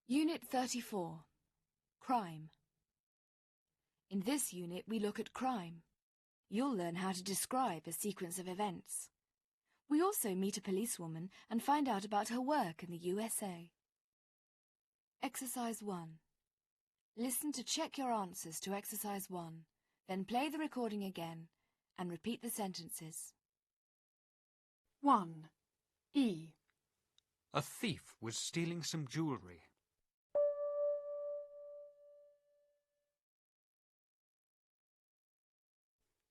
Unit-34, Crime. In this unit, we look at crime. You'll learn how to describe a sequence of events. We also meet a policewoman and find out about her work in the USA. Exercise 1. Listen to check your answers to Exercise 1, then play the recording again and repeat the sentences. 1. E. A thief was stealing some jewellery.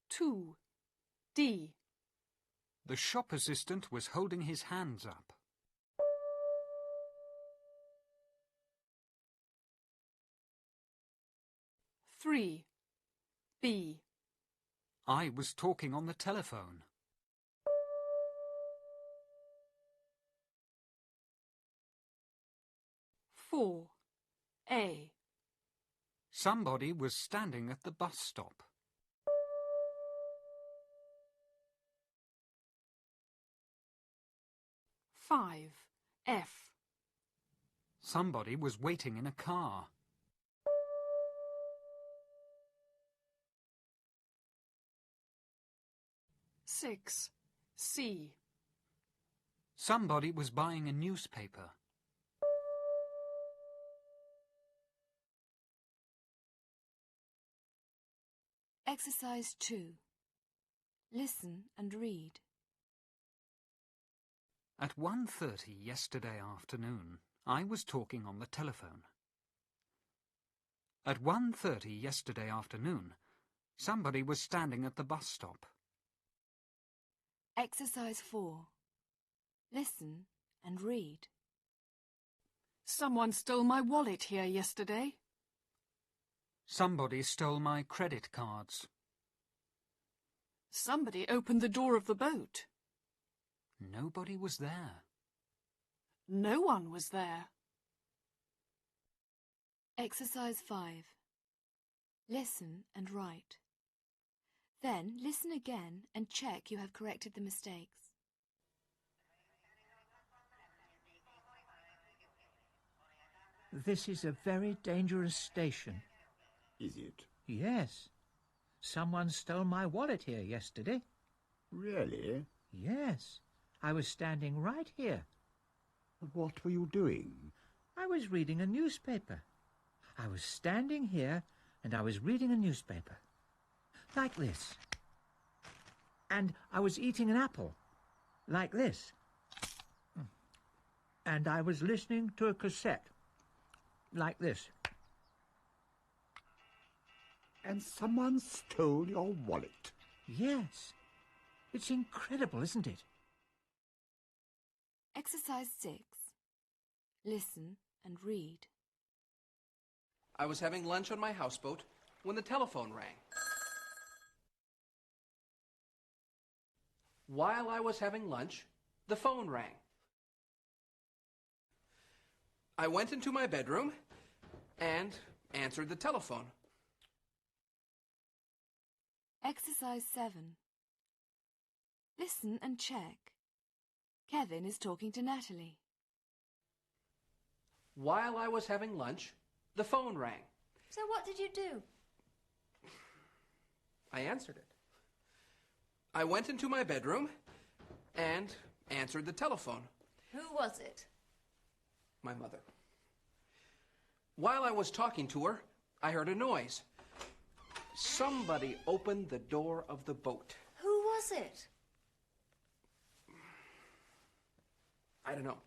2. D. The shop assistant was holding his hands up. 3. B. I was talking on the telephone. 4. A. Somebody was standing at the bus stop. 5. F. Somebody was waiting in a car. 6. C. Somebody was buying a newspaper. 'Exercise 2. Listen and read. At 1:30 yesterday afternoon, I was talking on the telephone. At 1:30 yesterday afternoon, somebody was standing at the bus stop. Exercise 4. Listen and read. Someone stole my wallet here yesterday. Somebody stole my credit cards. Somebody opened the door of the boat. Nobody was there. No one was there. Exercise 5. Listen and write. Then listen again and check you have corrected the mistakes. This is a very dangerous station. Is it? Yes. Someone stole my wallet here yesterday. Really? Yes. I was standing right here. What were you doing? I was reading a newspaper. I was standing here and I was reading a newspaper. Like this. And I was eating an apple. Like this. And I was listening to a cassette. Like this. And someone stole your wallet? Yes. It's incredible, isn't it? Exercise 6. Listen and read. I was having lunch on my houseboat when the telephone rang. While I was having lunch, the phone rang. I went into my bedroom and answered the telephone. Exercise 7. Listen and check. Kevin is talking to Natalie. While I was having lunch, the phone rang. So what did you do? I answered it. I went into my bedroom and answered the telephone. Who was it? My mother. While I was talking to her, I heard a noise. Somebody opened the door of the boat. Who was it? I don't know.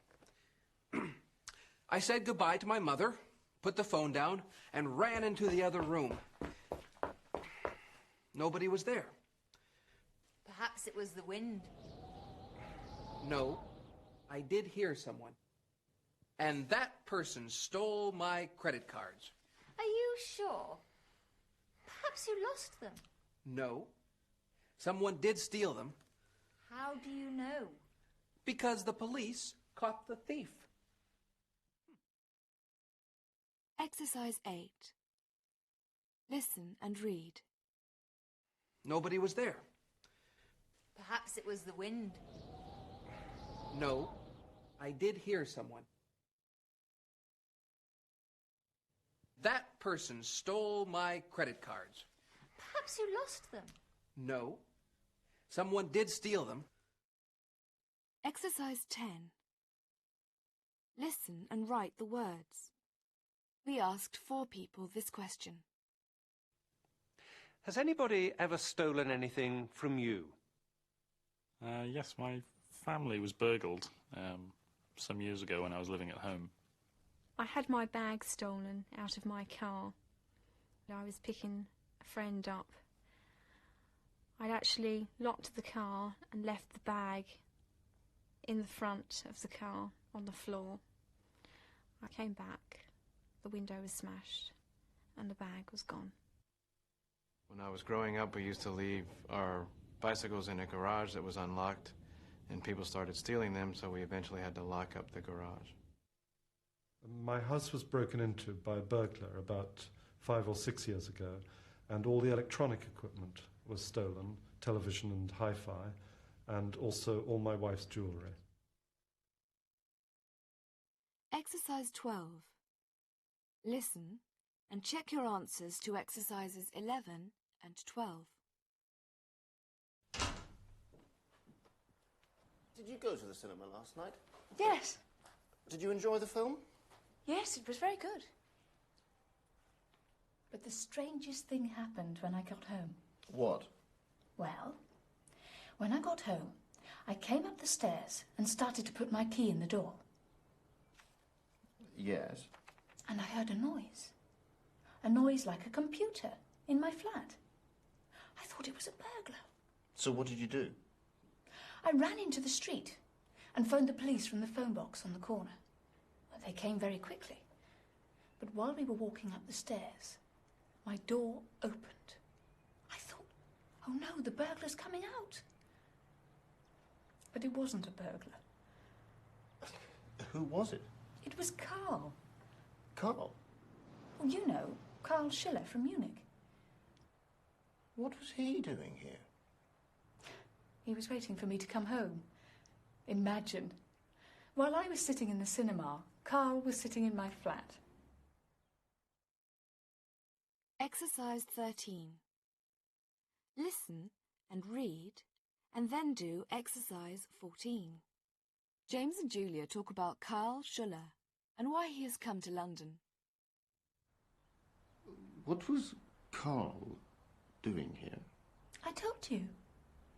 I said goodbye to my mother, put the phone down, and ran into the other room. Nobody was there. Perhaps it was the wind. No, I did hear someone. And that person stole my credit cards. Are you sure? Perhaps you lost them. No, someone did steal them. How do you know? Because the police caught the thief. Exercise 8. Listen and read. Nobody was there. Perhaps it was the wind. No, I did hear someone. That person stole my credit cards. Perhaps you lost them. No. Someone did steal them. Exercise 10. Listen and write the words. We asked 4 people this question. Has anybody ever stolen anything from you? Yes, my family was burgled some years ago when I was living at home. I had my bag stolen out of my car. I was picking a friend up. I'd actually locked the car and left the bag in the front of the car on the floor. I came back, the window was smashed, and the bag was gone. When I was growing up, we used to leave our bicycles in a garage that was unlocked, and people started stealing them, so we eventually had to lock up the garage. My house was broken into by a burglar about 5 or 6 years ago, and all the electronic equipment was stolen, television and hi-fi, and also all my wife's jewellery. Exercise 12. Listen and check your answers to exercises 11 and 12. Did you go to the cinema last night? Yes. Did you enjoy the film? Yes, it was very good. But the strangest thing happened when I got home. What? Well, when I got home, I came up the stairs and started to put my key in the door. Yes. And I heard a noise. A noise like a computer in my flat. I thought it was a burglar. So what did you do? I ran into the street and phoned the police from the phone box on the corner. Well, they came very quickly. But while we were walking up the stairs, my door opened. I thought, oh no, the burglar's coming out. But it wasn't a burglar. Who was it? It was Carl. Carl? Well, you know, Carl Schiller from Munich. What was he doing here? He was waiting for me to come home. Imagine. While I was sitting in the cinema, Carl was sitting in my flat. Exercise 13. Listen and read, and then do exercise 14. James and Julia talk about Carl Schiller and why he has come to London. What was Carl doing here? I told you.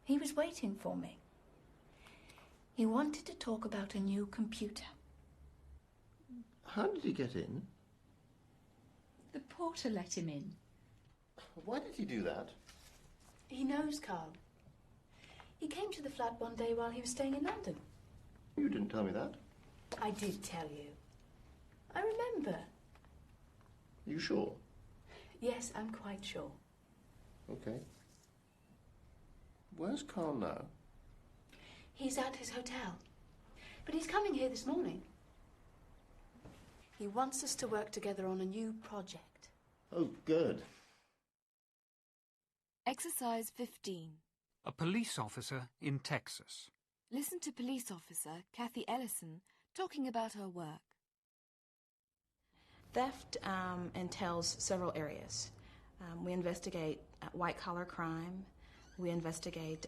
He was waiting for me. He wanted to talk about a new computer. How did he get in? The porter let him in. Why did he do that? He knows Carl. He came to the flat one day while he was staying in London. You didn't tell me that. I did tell you. I remember. You sure? Yes, I'm quite sure. Okay. Where's Carl now? He's at his hotel. But he's coming here this morning. He wants us to work together on a new project. Oh, good. Exercise 15. A police officer in Texas. Listen to police officer Kathy Ellison talking about her work. Theft entails several areas. We investigate white-collar crime. We investigate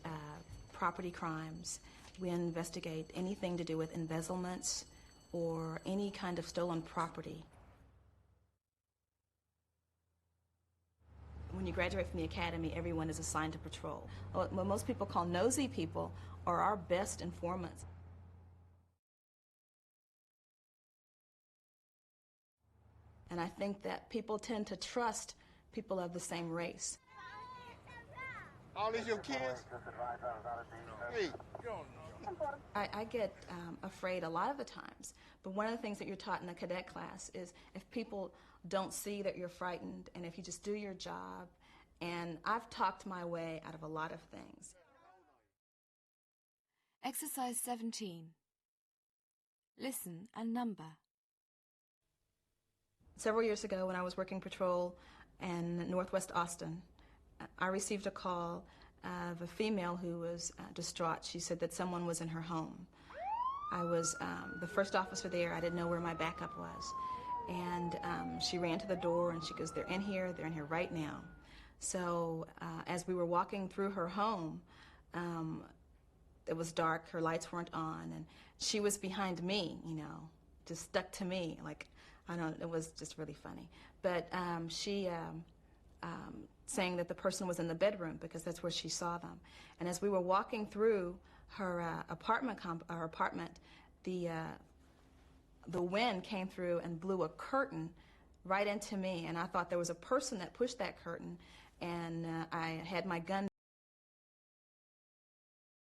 property crimes. We investigate anything to do with embezzlements or any kind of stolen property. When you graduate from the academy, everyone is assigned to patrol. What most people call nosy people are our best informants. And I think that people tend to trust people of the same race. All these your kids? Hey, I get afraid a lot of the times, but one of the things that you're taught in the cadet class is if people don't see that you're frightened and if you just do your job, and I've talked my way out of a lot of things. Exercise 17. Listen and number. Several years ago when I was working patrol in northwest Austin, I received a call of a female who was distraught. She said that someone was in her home. I was the first officer there. I didn't know where my backup was. And she ran to the door and she goes, they're in here right now. So as we were walking through her home, it was dark, her lights weren't on, and she was behind me, you know, just stuck to me. Like, I don't know, it was just really funny. But she saying that the person was in the bedroom because that's where she saw them. And as we were walking through her apartment, the wind came through and blew a curtain right into me, and I thought there was a person that pushed that curtain, and I had my gun